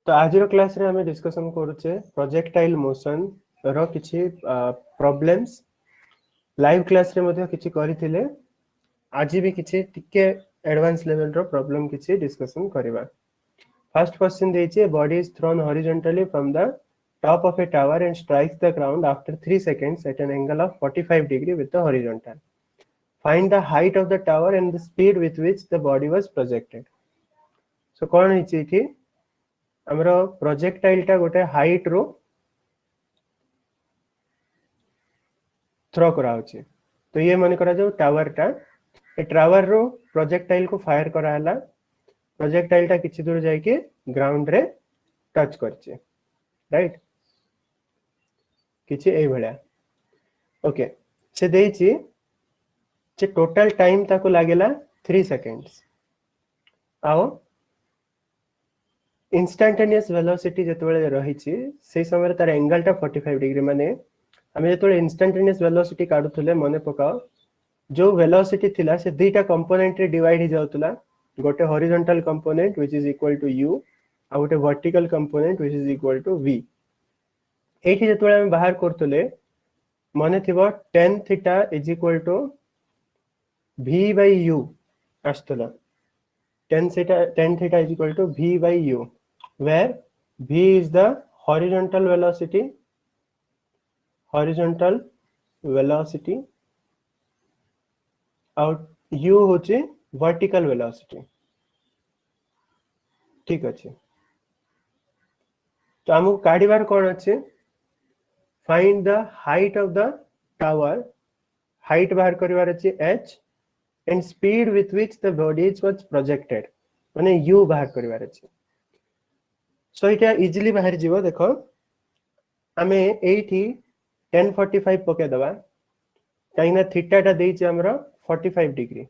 तो आज क्लास रे हमें डिस्कशन करूचे प्रोजेक्टाइल मोशन रो किछि प्रॉब्लम्स लाइव क्लास रे मध्ये किछि करिथिले आज भी किछि टिके एडवांस लेवल रो प्रॉब्लम किछि डिस्कशन करबा। फर्स्ट क्वेश्चन देछि body is thrown horizontally from the top of a tower and strikes the ground after 3 seconds at an angle of 45 degree with the horizontal. Find the height of the tower and the speed with which the body was projected. So कोन हिछि कि हमरो projectile टा गोटे height रो throw करा होची। तो ये मन करा जो टावर टा ए टावर रो प्रोजेक्टाइल को फायर करा हला। प्रोजेक्टाइल टा किछि दूर जाय के ग्राउंड रे टच करचे, राइट? किछि एई भलिया। ओके, से देछि जे टोटल टाइम ताको लागेला 3 seconds। आओ इंस्टेंटेनियस वेलोसिटी जेतबेले रहिछि से समय तार एंगल टा 45 डिग्री। माने हमें जेतबेले इंस्टेंटेनियस वेलोसिटी काढुथले मने पकाओ जो वेलोसिटी थिला से दुईटा कंपोनेंट रे डिवाइड हो जाउतला। गोटे horizontal component which is equal to u आ गोटे vertical component which is equal to v। एठी जेतबेले हम बाहर करतले मने थिबो tan theta is equal to v by u आस्तला। tan theta is equal to v by u, where v is the horizontal velocity और u होचे vertical velocity। ठीक अच्छे, तो हमको काढ़ीबार कौन अच्छे? Find the height of the tower. Height बाहर करिवार अच्छे h and speed with which the body was projected माने u बाहर करिवार अच्छे। सो इटा इजीली बाहर जीवो। देखो आमे एठी 1045 पके दबा काइना थीटा टा देइछ हमरो 45 डिग्री।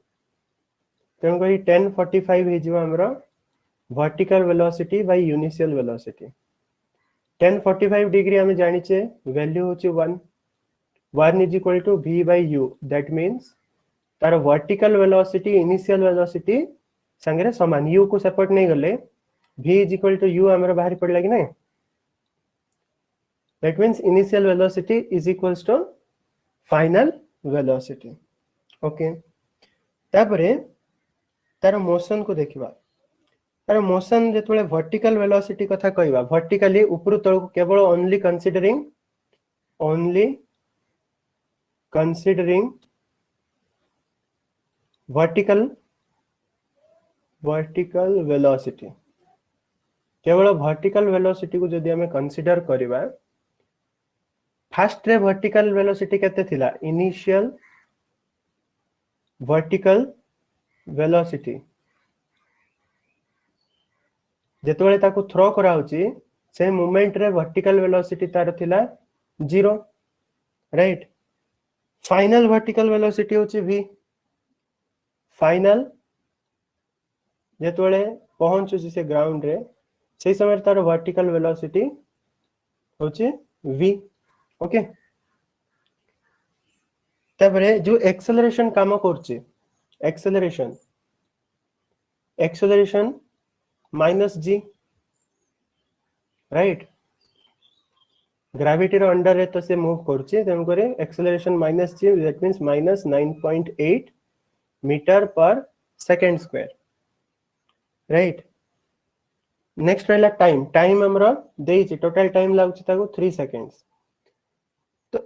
तेन करी 1045 हे जीवो हमरो vertical velocity by initial velocity. 1045 degree हमें जानी छे वैल्यू होची 1 is equal to v by u। That means तार वर्टिकल वेलोसिटी इनिशियल वेलोसिटी संगे समान। u को सपोर्ट नहीं गले v is equal to u हमरो बाहर पड़ला कि नहीं। That means initial velocity is equals to final velocity. Okay, तापरे तार मोशन को देखिबा। तार मोशन जेतबेले वर्टिकल वेलोसिटी कथा कहबा, वर्टिकली ऊपर तळ को केवल ओनली कंसीडरिंग वर्टिकल वेलोसिटी। केवल वर्टिकल वेलोसिटी को जदि हमें कंसीडर करिबा, फर्स्ट रे वर्टिकल वेलोसिटी केते थिला? इनिशियल वर्टिकल वेलोसिटी जेतबेले ताको थ्रो करा होची से मोमेंट रे वर्टिकल वेलोसिटी तार थिला 0, राइट? फाइनल वर्टिकल वेलोसिटी होची v। फाइनल जेतबेले पहुंचुची से ग्राउंड रे से समय तार वर्टिकल वेलोसिटी होची v। ओके, तबरे जो एक्सेलरेशन काम करची, acceleration minus g, right? Gravity रो अंडर रे तो से मूव करची, तेन करे acceleration minus g। That means minus 9.8 metre per second square, right? Next रहला टाइम हमरा देइची। टोटल टाइम लागुची ताको 3 seconds। तो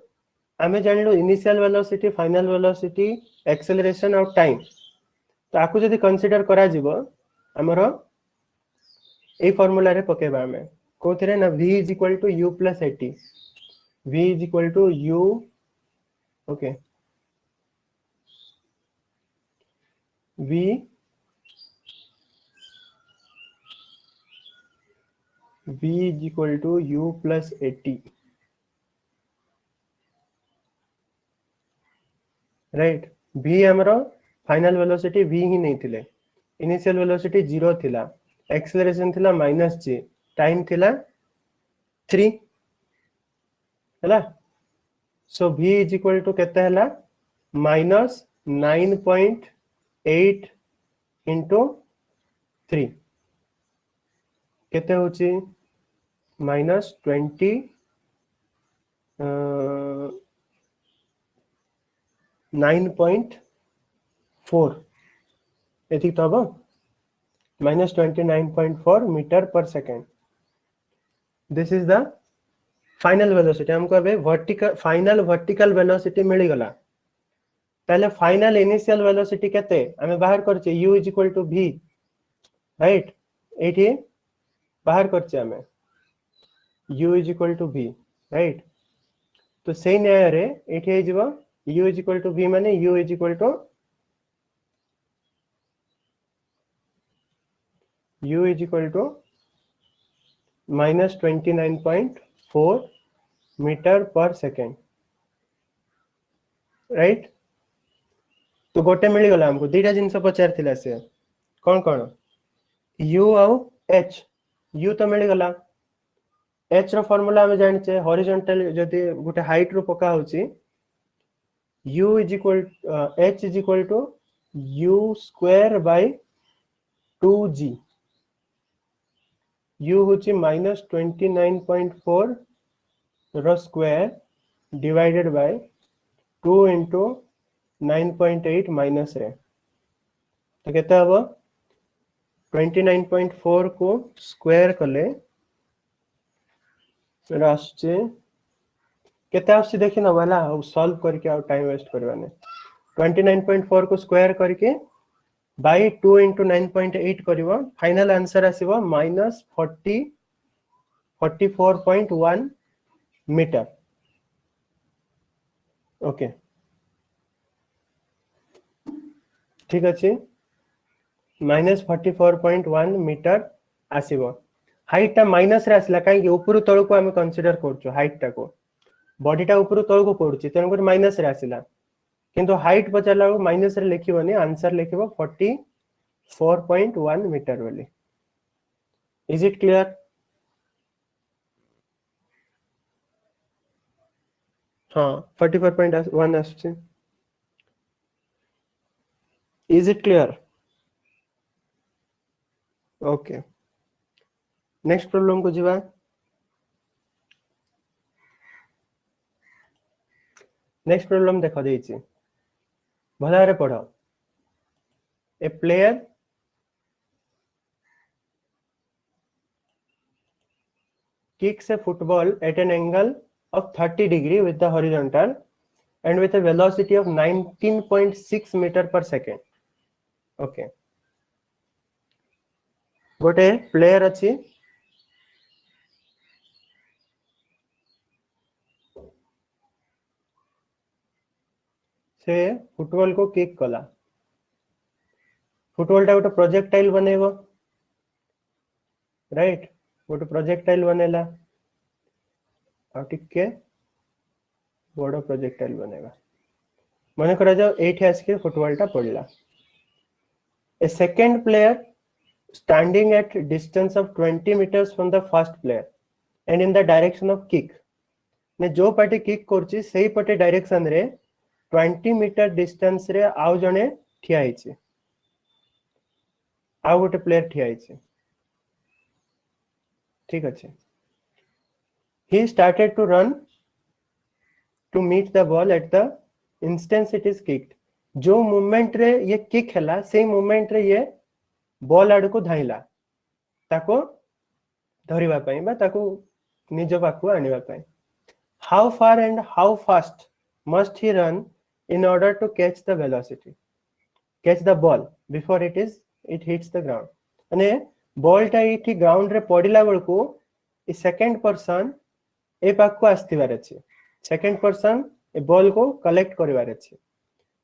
हमें जानलो initial velocity, final velocity, acceleration और टाइम। तो आकु जदि कंसीडर करा जिवो हमरो ए फार्मूला रे पकेबा। हमें कोथिरे ना v is equal to u plus at। v is equal to u, okay, v is equal to u plus 80, right? v हमरो फाइनल वेलोसिटी v ही नहीं थिले। इनिशियल वेलोसिटी 0 थिला, एक्सेलरेशन थिला -g, टाइम थिला 3 हैला। सो v is equal to केते हैला? -9.8 into 3 केते होची माइनस 29.4 एति तो हम माइनस 29.4 मीटर पर second this is the final velocity हमको अबे वर्टिकल फाइनल वर्टिकल वेलोसिटी मिल गला ताले फाइनल इनिशियल वेलोसिटी केते हमें बाहर करछे u = v राइट एठी बाहर करछे हमें u = v राइट तो सेही न्याय रे एठी हे जीवो u = v माने u = माइनस 29.4 मीटर पर सेकेंड राइट तो गोटे मिल गला हमको दीटा जिनस पचार थिला से कौन u आउ h u तो मिल गला h रो फार्मूला हम जानिचे हॉरिजॉन्टल जदी गोटे हाइट रो पका होची u h u square by 2g u होची माइनस 29.4 रो square divided by 2 into 9.8 minus रे तो केते हबो 29.4 को स्क्वायर कले आसचे केते आसचे देखि न वाला सॉल्व करके आ टाइम वेस्ट करबाने 29.4 को स्क्वायर करके बाय 2 into 9.8 करिवो फाइनल आंसर आसीबो माइनस 44.1 मीटर ओके ठीक अछि माइनस 44.1 मीटर आसीबो हाइट टा माइनस रे आसला काई ऊपर तळ को हम कंसीडर करछु हाइट टा को बॉडी टा ऊपर तळ को पडुची तेन कर माइनस रे आसिला किंतु हाइट पचारला माइनस रे लिखिबोनी आंसर लिखिबो 44.1 मीटर वाली इज इट क्लियर हाँ 44.1 आसुची is it clear okay next problem को जीवा नेक्स्ट प्रॉब्लम देखा देइची भला रे पढ़ो ए player kicks a football at an angle of 30 degree with the horizontal and with a velocity of 19.6 meter per second okay गोटे player अच्छी से फुटबॉल को किक कला फुटबॉल टा गोटे प्रोजेक्टाइल बनेबो राइट गोटे प्रोजेक्टाइल बनेला आ टिके बड़ प्रोजेक्टाइल बनेबा मन करा जाओ एठी आके फुटबॉल टा पड़ला ए second player standing at distance of 20 meters from the first player and in the direction of kick ने जो पार्टी किक करछि सेही पटे डायरेक्शन रे 20 मीटर डिस्टेंस रे आउ जने ठिया हिचे आउ गोटे प्लेयर ठिया हिचे ठीक अछि he started to run to meet the ball at the instant it is kicked जो मूवमेंट रे ये किक हैला सेही मूवमेंट रे ये बॉल आड़ को धाइला ताको धरिबा पई बा ताको निज पाखु आनिबा पई how far and how fast must he run in order to catch the velocity catch the ball before it hits the ground अने बॉल टा इठी ग्राउंड रे पडिला बेलको ए सेकंड पर्सन ए पाखु आस्तिबार अछि सेकंड पर्सन ए बॉल को कलेक्ट करिवार अछि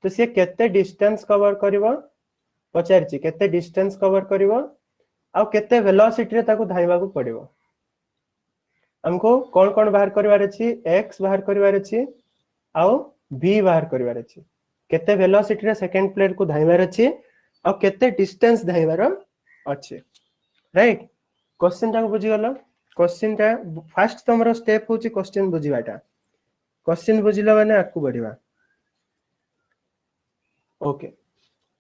तो से केते डिस्टेंस कवर करिवो पचारछि केते डिस्टेंस कवर करिवो आ केते वेलोसिटी रे ताको धाइबा को पड़िवो हमको कोन कोन बाहर करिवार अछि x बाहर करिवार अछि आ v बाहर करिवार अछि केते वेलोसिटी रे सेकंड प्लेयर को धाइबार अछि आ केते डिस्टेंस धाइबार अछि राइट क्वेश्चन टा को बुझि गलो क्वेश्चन टा फर्स्ट तमरो स्टेप होछि क्वेश्चन बुझिबाटा क्वेश्चन बुझिला माने आकु बढ़िबा ओके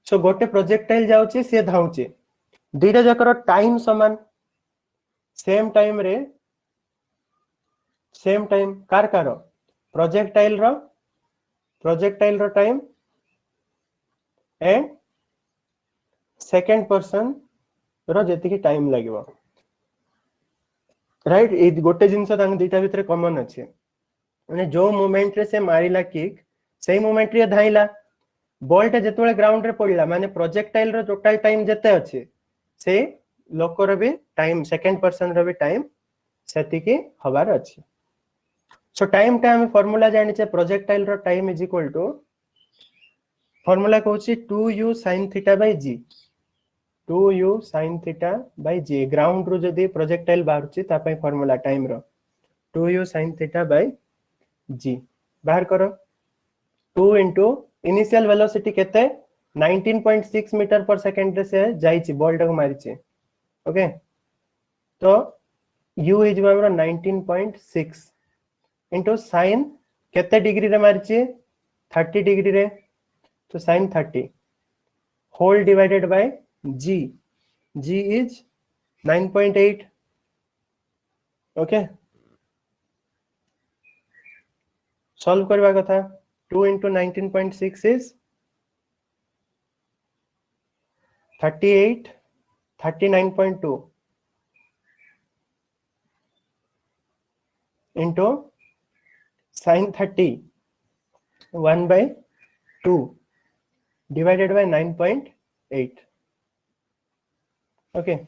सो गोटे प्रोजेक्टाइल जाउची से धाउची दीटा जकर टाइम समान सेम टाइम रे सेम टाइम कार प्रोजेक्टाइल रो टाइम एंड सेकंड पर्सन रो जेतिकी टाइम लागिवो राइट ए गोटे जिंस तांग दुईटा भितर कॉमन अछि माने जो मोमेंट रे से मारिला किक सेही मोमेंट रे धाइला बॉल टे जेतबेले ग्राउंड रे पड़िला माने प्रोजेक्टाइल रो टोटल टाइम जेते अछि से लोकर भी टाइम सेकंड पर्सन रो भी टाइम सेतिकी हबार अछि सो टाइम टा हम फार्मूला जानि छे प्रोजेक्टाइल रो time is equal to formula कहूची 2u sin theta by g 2u sin theta by g ground रो जदी प्रोजेक्टाइल बाहरची ता पय फार्मूला टाइम रो 2u sin theta by g बाहर करो 2 into इनिशियल वेलोसिटी केते 19.6 मीटर पर सेकंड रे से जाईची बॉल टाको मारिची ओके तो u इज हमरो 19.6 into sin केते डिग्री रे मारिची 30 डिग्री रे तो sin 30 whole divided by g g is 9.8 okay solve करबा कथा 2 into 19.6 is 38 39.2 into sin 30 1 by 2 divided by 9.8 okay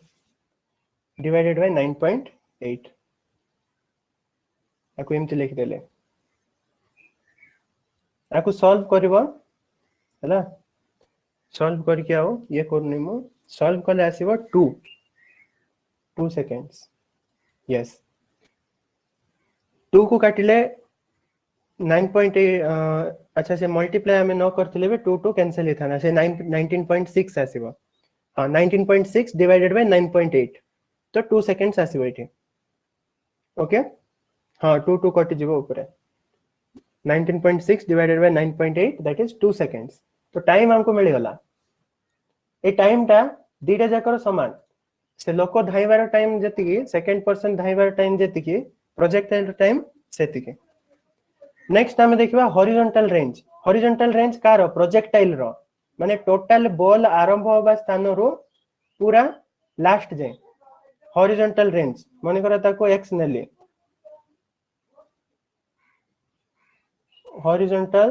divided by 9.8 आको एमती लिख देले आको सॉल्व करबो हला सॉल्व करके आओ ये करनी मो सॉल्व कले आसीबो 2 सेकेंड्स यस 2 को काटिले 9.8 अच्छा से मल्टीप्लाई हमें न करथिले बे 2 2 कैंसिल ही थाना से 19.6 आसीबो हां 19.6 डिवाइडेड बाय 9.8 तो 2 सेकेंड्स आसीबो एठी ओके हां 2 2 कटि जीवो ऊपर 19.6 divided by 9.8 that is 2 seconds तो टाइम हमको मिल गला ए टाइम टा दीटा जाकर समान से लोक धाइबार टाइम जेतिकी सेकंड पर्सन धाइबार टाइम जेतिकी प्रोजेक्टाइल टाइम सेतिकी नेक्स्ट हमें देखिबा हॉरिजॉन्टल रेंज कार प्रोजेक्टाइल रो माने टोटल बॉल आरंभ होबा स्थान रो पूरा लास्ट जाए हॉरिजॉन्टल रेंज माने करा ताको x नेली हॉरिजॉन्टल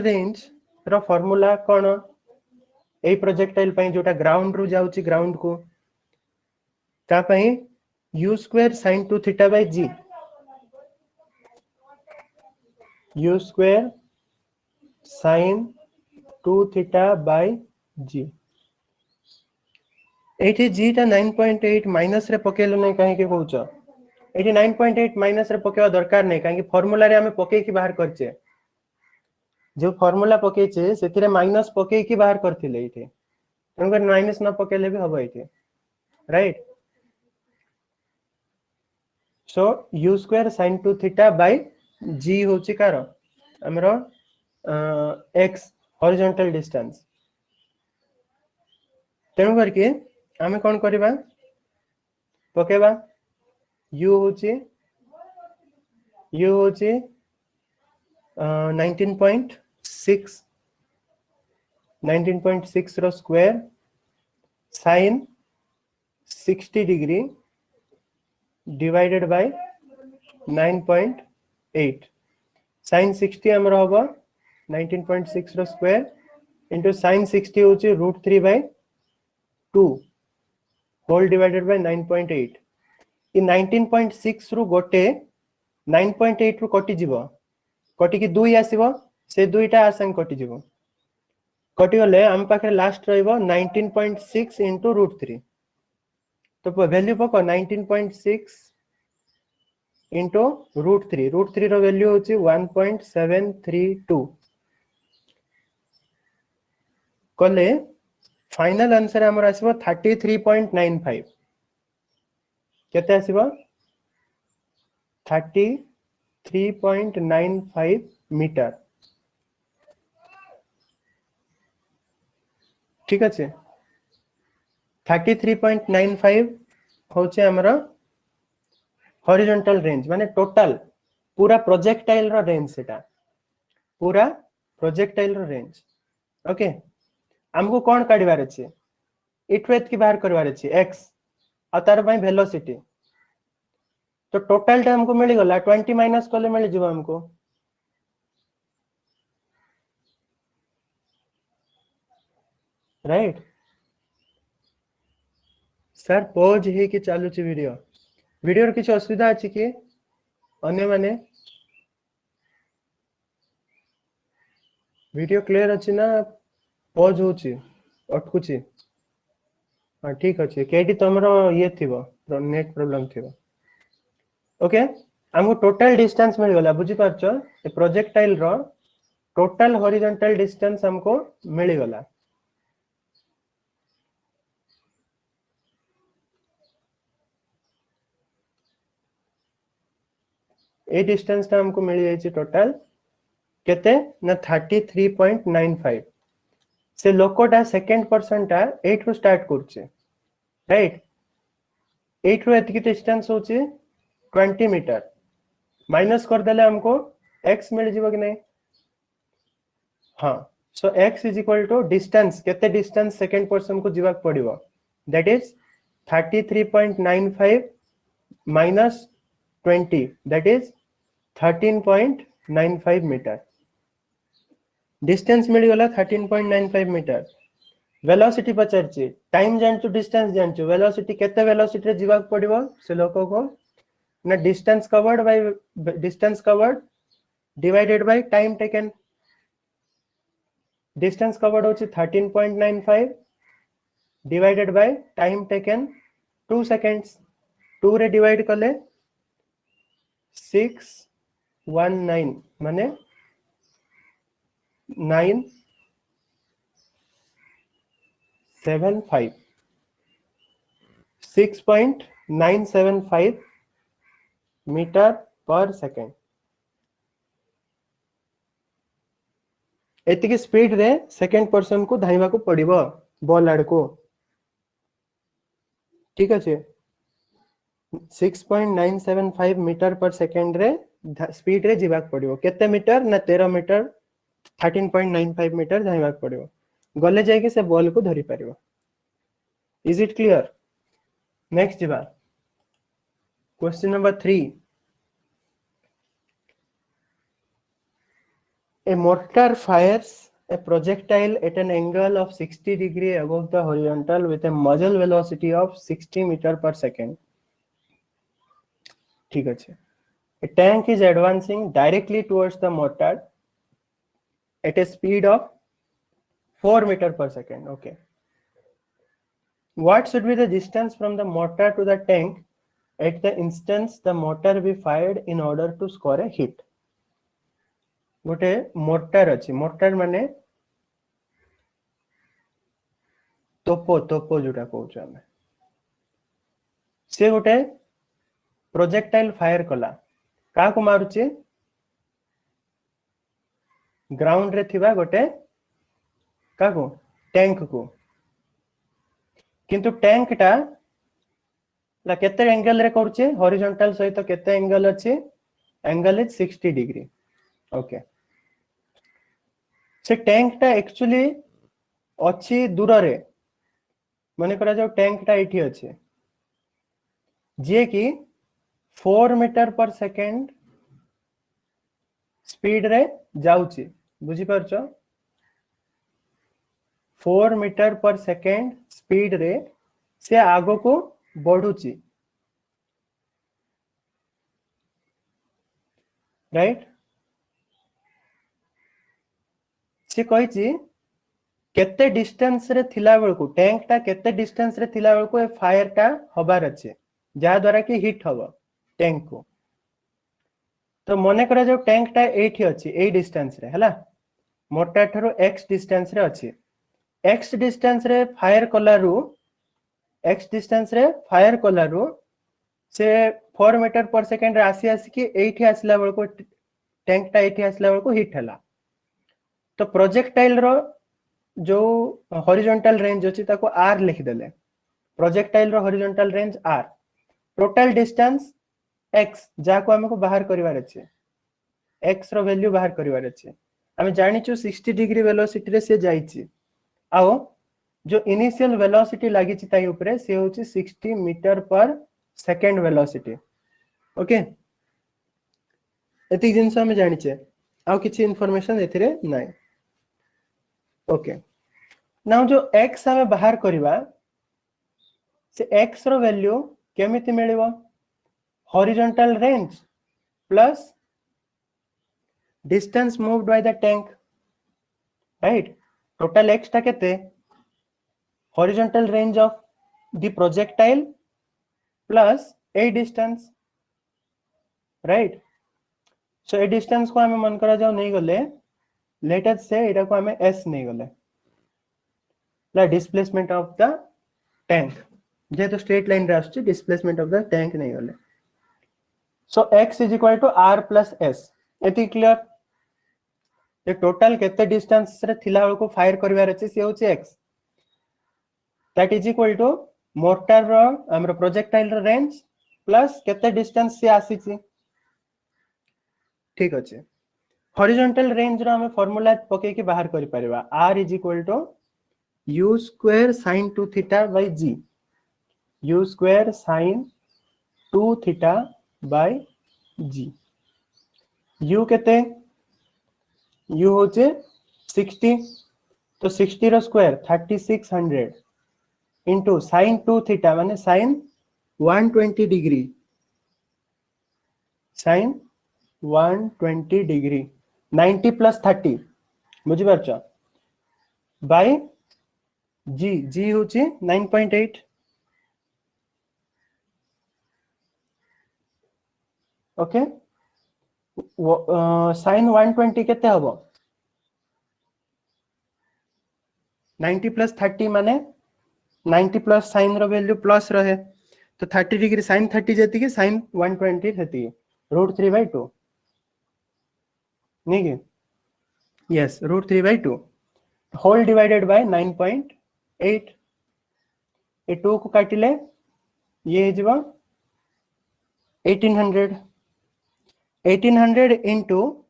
रेंज रो फार्मूला कोन ए प्रोजेक्टाइल पई जोटा ग्राउंड रू जाउची ग्राउंड को ता पई u square sin 2 theta by g u square sin 2 theta by g एठी g ता 9.8 माइनस रे पकेलो नै काहे के कहउछ एठी 9.8 माइनस रे पकेवा दरकार नै काहे कि फार्मूला रे हमें पके की बाहर करछे जो फार्मूला पके छे सेतिरे माइनस पके की बाहर करथिले एठी तनकर माइनस न पकेले भी हबो एठी right so u square sin 2 theta by g होची कार हमरो x हॉरिजॉन्टल डिस्टेंस तेनु करके हमें कोन करबा पकेबा u होची 19.6 रो square sin 60 degree divided by 9.8 sin 60 हमरो होबो 19.6 रो स्क्वायर into sin 60 होची √3/2 होल डिवाइडेड बाय 9.8 इ 19.6 रु गोटे 9.8 रु कटि जीवो कटि की 2 आसीबो से दुईटा आसन कटि जीवो कटि गले हम पाखे लास्ट रहइबो 19.6 into √3 तो वैल्यू पको 19.6 into √3 रो वैल्यू होची 1.732 कले फाइनल आंसर हमर आसीबो 33.95 केते आसीबो 33.95 मीटर ठीक আছে 33.95 होचे हमर हॉरिजॉन्टल रेंज माने टोटल पूरा प्रोजेक्टाइल रो रेंज सेटा पूरा प्रोजेक्टाइल रो रेंज ओके हमको कौन काढिबार अछि इट वेथ की बाहर करबार अछि x आ तार पई वेलोसिटी तो टोटल टा हमको मिल गला 20 माइनस करले मिल जिवो हमको राइट सर पॉज हे कि चालू छि वीडियो वीडियो किछ असुविधा अछि कि अन्य माने वीडियो क्लियर अछि ना पॉज होछि अटकुछि हां ठीक अछि केडी तमरो ये थिबो नेट प्रॉब्लम थिबो ओके हमको टोटल डिस्टेंस मिल गला बुझी पारछो ए प्रोजेक्टाइल रो टोटल हॉरिजॉन्टल डिस्टेंस हमको मिल गला ए डिस्टेंस ता हमको मिल जाई छि टोटल केते ना 33.95 से लोकोटा सेकंड पर्सन टा 8 रु स्टार्ट करछे राइट 8 रु एतकी डिस्टेंस होची 20 मीटर माइनस कर देले हमको x मिल जिवो कि नहीं हां so x is equal to distance केते डिस्टेंस सेकंड पर्सन को जीवा पड़िबो that is 33.95 minus 20 that is 13.95 metre distance मिल गला 13.95 मीटर वेलोसिटी पचारची टाइम जानचु डिस्टेंस जानचु वेलोसिटी केते वेलोसिटी रे जीवा पड़िबो से लोको को ना distance covered divided by time taken distance covered होची 13.95 divided by time taken 2 seconds 2 रे डिवाइड करले 619 माने 975 6.975 मीटर पर सेकंड एतिकी स्पीड रे सेकंड पर्सन को धाइबा को पड़िबो बॉल आड़ को ठीक अछि 6.975 मीटर पर सेकंड रे स्पीड रे जीवा पड़िबो केते मीटर ना 13 मीटर 13.95 मीटर धाइबा पड़िबो गले जाय के से बॉल को धरि परिबो इज इट क्लियर नेक्स्ट जीवा question number 3 A mortar fires a projectile at an angle of 60 degree above the horizontal with a muzzle velocity of 60 meter per second. ठीक है A tank is advancing directly towards the mortar at a speed of 4 meter per second. Okay. What should be the distance from the mortar to the tank at the instance the mortar be fired in order to score a hit? गोटे mortar अछि mortar माने तोपो तोपो जोटा कहउछ हमें से गोटे projectile fire कला का को मारुछि ग्राउंड रे थिबा गोटे का को टैंक को किंतु टैंक टा ला केते एंगल रे करछे हॉरिजॉन्टल सहित केते एंगल अछि एंगल इज 60 डिग्री ओके से टैंक टा एक्चुअली अछि दूर रे माने करा जाओ टैंक टा एठी अछि जे कि 4 मीटर पर सेकंड स्पीड रे जाउची बुझी परछो 4 मीटर पर सेकंड स्पीड रे से आगो को बढ़ुची राइट से कहिची केते डिस्टेंस रे थिला बेलको टैंक टा केते डिस्टेंस रे थिला बेलको ए फायर टा हबार अछि जा द्वारा कि हिट हबो टैंक को तो मने करा जो टैंक टा एठी अछि ए डिस्टेंस रे हला मोटर थारो x डिस्टेंस रे अछि x डिस्टेंस रे फायर कलारु x डिस्टेंस रे फायर कलारु से 4 मीटर पर सेकंड रे आसी आसी कि एठी आसला बेलको टैंक टा एठी आसला बेलको हिट हला तो प्रोजेक्टाइल रो जो हॉरिजॉन्टल रेंज अछि ताको r लिख देले प्रोजेक्टाइल रो horizontal range r total distance x जाको हमको बाहर करिवार अछि, x रो वैल्यू बाहर करिवार अछि। हम जानिछु 60 डिग्री वेलोसिटी रे से जाइछि, आओ जो इनिशियल वेलोसिटी लागि छि ताई ऊपर से होछि 60 metre per second velocity. Okay, एति जिंस हम जानिछे, आउ किछि इंफॉर्मेशन एथिरे नाही। ओके, नाउ जो x हमें बाहर करिवा से x रो वैल्यू केमिति मिलिबो? Horizontal range plus distance moved by the tank, right? Total x टा केते? Horizontal range of the projectile plus a distance, right? So a distance को हमें मन करा जाओ नहीं गले, let us say इटा को हमें s नहीं गले, la displacement of the tank, जेहेतु straight line रे आछी displacement of the tank नहीं गले। So x is equal to r plus s, एति क्लियर? ये टोटल केते डिस्टेंस रे थिला बेल को फायर करिवार अछि से होछि x, that is equal to motor रो हमर प्रोजेक्टाइल रो रेंज प्लस केते डिस्टेंस से आसी छी। ठीक अछि, हॉरिजॉन्टल रेंज रो हम फार्मूला पके के बाहर करि परबा, r is equal to u square sin 2 theta by g, u square sin 2 theta by g, u केते? u होचे 60, तो 60 रो स्क्वायर 3600 इंटू sin 2 थीटा माने sin 120 degree, sin 120 degree 90 plus 30 बुझी पारछ, बाय g, g होची 9.8। ओके, sin 120 केते हबो? 90 plus 30 माने 90 plus sin रो value plus रहे, तो 30 डिग्री sin 30 जेती के sin 120 हेती √3/2 नहीं के? यस, √3/2 होल डिवाइडेड बाय 9.8, ए 2 को काटिले ये जब 1800, 1800 इंटू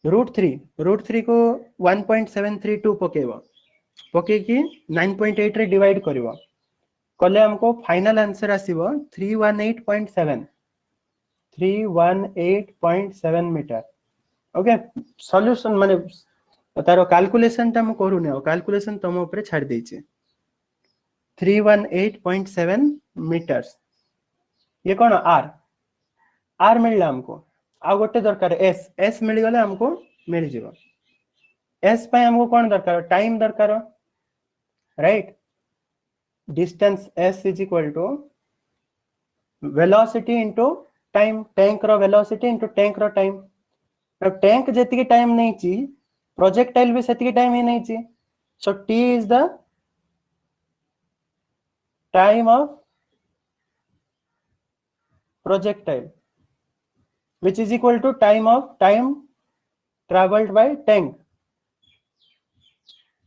√3 को 1.732 पकेबो, पके कि 9.8 रे डिवाइड करिवो, कले हमको फाइनल आंसर आसीबो 318.7, 318.7 मीटर। ओके, सॉल्यूशन माने तारो कैलकुलेशन ता हम करू ने, कैलकुलेशन तम ऊपर छाड़ देई छै, 318.7 मीटर्स। ये कौन r मिलला हमको, आ गोटे दरकार s मिल गले हमको मिल जीवो। s पे हमको कौन दरकार? टाइम दरकार, right? Distance s is equal to velocity into time, tank रो वेलोसिटी इनटू टैंक रो टाइम। अब टैंक जेतिकी टाइम नहीं ची, प्रोजेक्टाइल भी सेतिकी टाइम ही नहीं ची, so t is the time of projectile which is equal to time traveled by tank,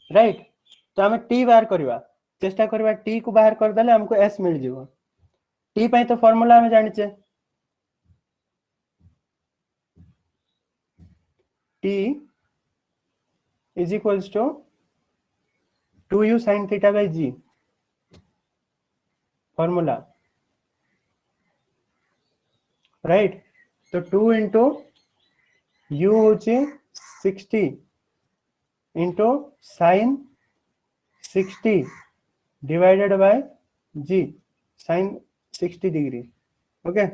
right? तो हमें t बाहर करवा, चेष्टा करवा t को बाहर कर देले हमको s मिल जीवो। t पई तो फार्मूला हमें जानि छे, t is equals to 2u sin theta by g, formula, right? तो 2 इंटू u होची 60 into sin 60 divided by g sin 60 degree. Okay,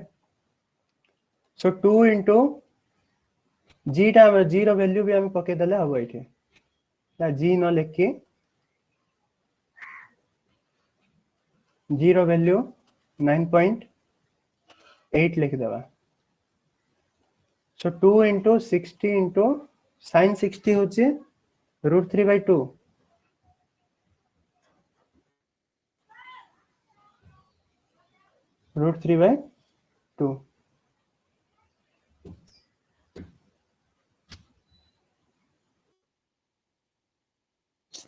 so 2 into g टा g रो वैल्यू भी हम पके देले हबो एठी, ना g न लिखी, g रो वैल्यू 9.8 लिख देवा। सो 2 इंटू 60 इंटू sin 60 होची √3/2, √3/2।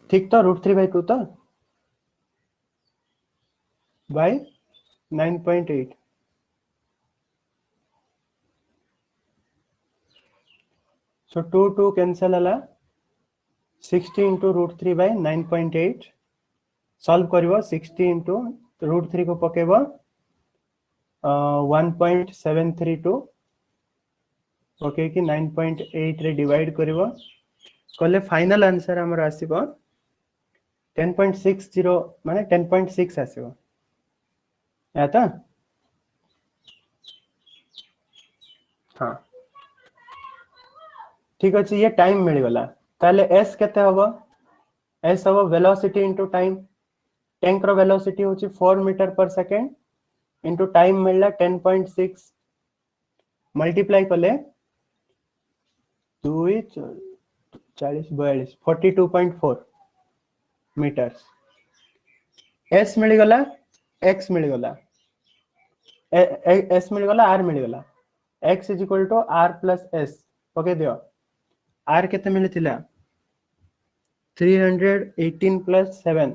ठीक तो √3/2 तो बाय 9.8 so 2 cancel हला 60 into root 3 by 9.8 सॉल्व करिवो 60 into root 3 को पकेबो 1.732 ओके कि 9.8 रे डिवाइड करिवो कले फाइनल आंसर हमर आसीबो 10.60 माने 10.6 आसीबो याता हाँ ठीक अछि ये टाइम मिल गला ताले s केते हबो s हबो वेलोसिटी इनटू टाइम टैंक रो वेलोसिटी होची 4 metre per second into time मिलला 10.6 मल्टीप्लाई कले 2 40 42 42.4 मीटर्स s मिल गला x मिल गला s मिल गला r मिल गला x is equal to r plus s okay दियो r केते मिलथिला 318 प्लस 7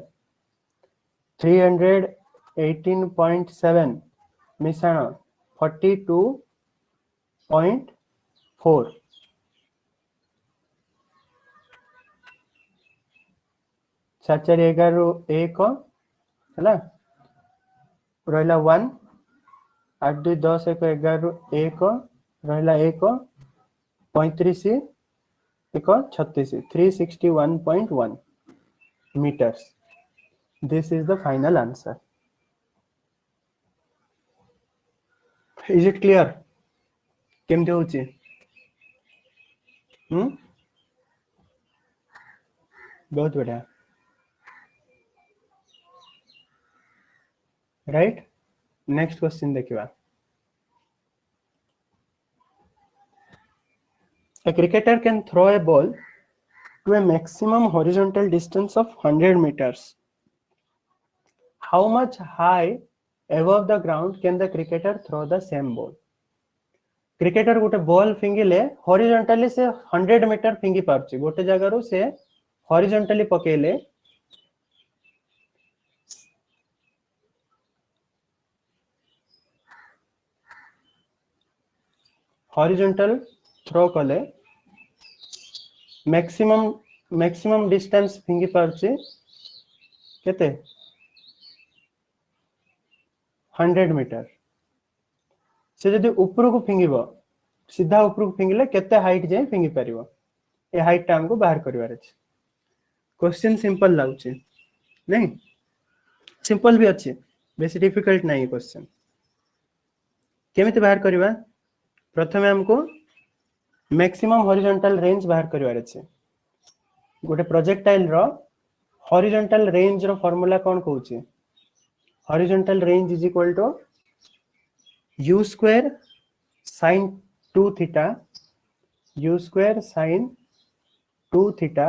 318.7 मिश्रण 42.4 7 11 1 है रहा 1 8 2 10 1 11 1 रहा 1 35 1 36 361.1 meters. This is the final answer. Is it clear? केमते होची बहुत बढ़िया राइट नेक्स्ट क्वेश्चन देखिवा A cricketer can throw a ball to a maximum horizontal distance of 100 meters. How much high above the ground can the cricketer throw the same ball? Cricketer गोटे ball फिंगिले horizontally से 100 metre फिंगी पारछि गोटे जगह रो से horizontally पकेले horizontal throw कले maximum distance फिंगी पारछि केते 100 metre से जदि ऊपर को फिंगिबो सीधा ऊपर को फिंगिले केते हाइट जाय फिंगी परिबो ए हाइट टा हमको बाहर करिवार अछि क्वेश्चन सिंपल लागुछि नहीं सिंपल भी अच्छे बेसी डिफिकल्ट नहीं क्वेश्चन केमिति बाहर करिवा प्रथमे हमको मैक्सिमम हॉरिजॉन्टल रेंज बाहर करिवार अछि गोटे प्रोजेक्टाइल रो हॉरिजॉन्टल रेंज रो फार्मूला कोन कहउछि horizontal range is equal to u square sin 2 theta u square sin 2 theta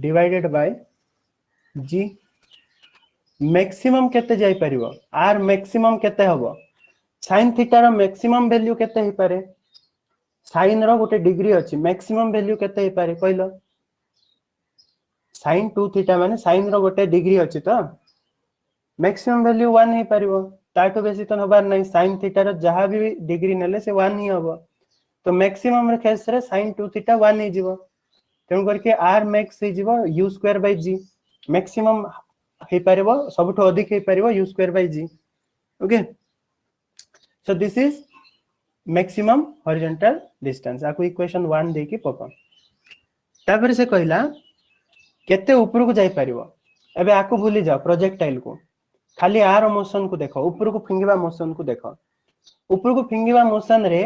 divided by g maximum केते जाई परिबो r मैक्सिमम केते हबो sin theta rho maximum value केते हे पारे sin रो गोटे डिग्री अछि मैक्सिमम वैल्यू केते हे पारे कहलो sin 2 थीटा माने sin रो गोटे डिग्री अछि तो मैक्सिमम वैल्यू 1 हे परिबो ताटो बेसी तो होबार नहीं sin थीटा रो जहां भी डिग्री नेले से 1 ही हबो तो मैक्सिमम रे केस रे sin 2 थीटा 1 हे जिवो तेन करके r max हे जिवो u square by g maximum हे परिबो सबठो अधिक हे परिबो u square by g ओके so this is maximum horizontal distance आको इक्वेशन 1 दे के पको तापर से कहला केते ऊपर को जाई परिबो एबे आको भूली जाओ प्रोजेक्टाइल को खाली आर मोशन को देखो ऊपर को फिंगिबा मोशन को देखो ऊपर को फिंगिबा मोशन रे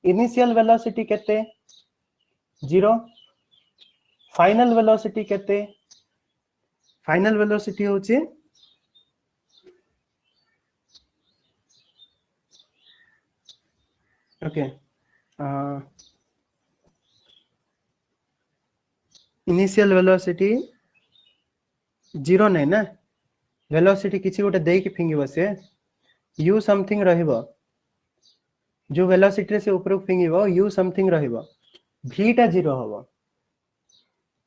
इनिशियल वेलोसिटी केते 0 फाइनल वेलोसिटी केते फाइनल वेलोसिटी होची ओके इनिशियल वेलोसिटी 0 नहीं ना वेलोसिटी किसी गोटे देई के फिंगिबो से u समथिंग रहिबो जो वेलोसिटी से ऊपर को फिंगिबो u समथिंग रहिबो v टा 0 हबो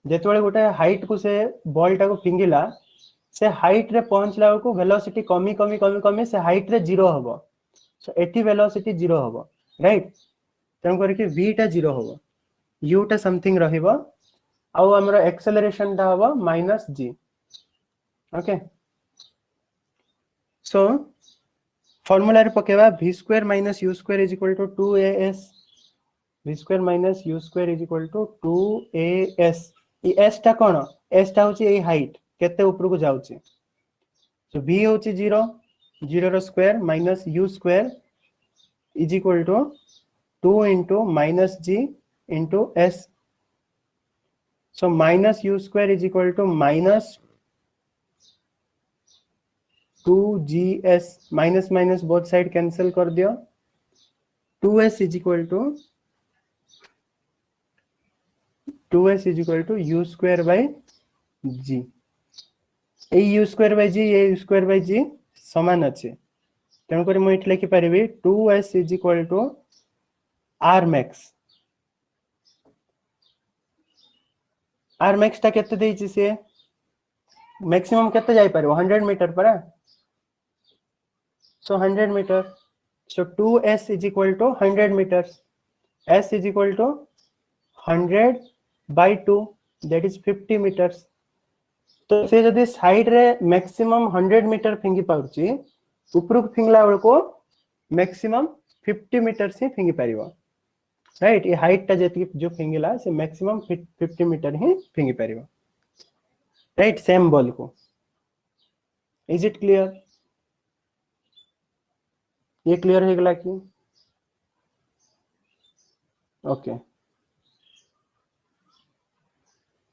जेतबेले गोटे हाइट को से बॉल टा को फिंगिला से हाइट रे पहुंचला को वेलोसिटी कमी कमी कमी कमी से हाइट रे जीरो हबो सो एटी वेलोसिटी जीरो हबो राइट तेन करके v टा जीरो हबो u टा समथिंग रहिबो आउ हमर एक्सेलरेशन टा हबो -g ओके सो फॉर्मूला रे पकेबा v square minus u square is equal to 2as v square minus u square is equal to 2as ई s टा कोन s टा होची ए हाइट केते ऊपर को जाउची सो v होची 0 0 रो square minus u square is equal to 2 into minus g into s so minus u square is equal to minus 2gs minus minus both side cancel कर दियो 2s is equal to u square by g A u square by g A u square by g समान अच्छे तेणु करी मैं it लिखि परिबी 2s is equal to r max टा केते देइछि से मैक्सिमम केते जाई परबो 100 मीटर पर so 100 metre so 2s is equal to 100 meters s is equal to 100 by 2 that is 50 meters तो से जदी साइड रे मैक्सिमम 100 मीटर फिंगी पाउची ऊपर को फिंगला बेल को मैक्सिमम 50 मीटर से फिंगी पारिबो राइट ये हाइट टा जति जो फिंगिला से मैक्सिमम 50 मीटर ही फिंगी पारिबो राइट सेम बॉल को इज इट क्लियर ये क्लियर हो गला कि ओके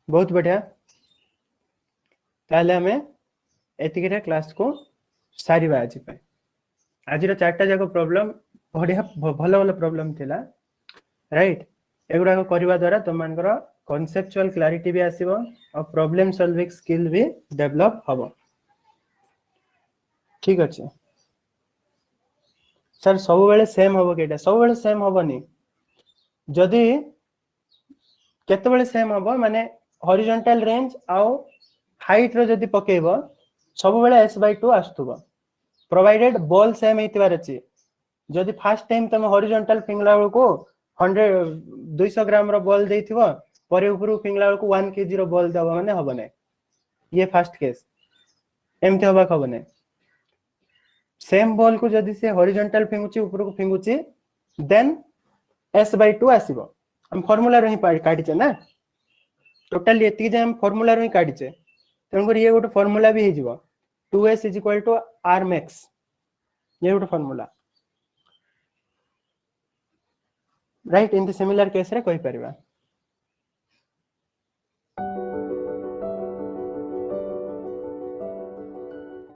बहुत बढ़िया ताले हमें एतिकेटा क्लास को सारिबा आज पे आज रो चारटा जाको प्रॉब्लम बढ़िया भलो भलो प्रॉब्लम थिला राइट एगुडा को करबा द्वारा तुमनकर कॉन्सेप्चुअल क्लैरिटी भी आसीबो और प्रॉब्लम सॉल्विंग स्किल भी डेवलप हबो ठीक अछि सर सब बेले सेम हबो केटा सब बेले सेम हबोनी जदी केते बेले सेम हबो माने हॉरिजॉन्टल रेंज आउ हाइट रो जदी पकेबो सब बेले s/2 आस्तुबो प्रोवाइडेड बॉल सेम हेतिबार अछि जदी फर्स्ट टाइम तुम हॉरिजॉन्टल फिंगला को 100 200 ग्राम रो बॉल देथिबो परे ऊपर फिंगला को 1 केजी रो बॉल दबा माने हबो नै ये फर्स्ट केस एमते हबा खबो नै सेम बॉल को जदी से हॉरिजॉन्टल फिंगुची ऊपर को फिंगुची देन s/2 आसीबो हम फार्मूला रो ही काटी छै ना टोटल एति जे हम फार्मूला रो ही काटी छै तन कर ये गोटे फार्मूला भी हे जिवो 2s = r max ये गोटे formula right in the similar case रे कोइ परबा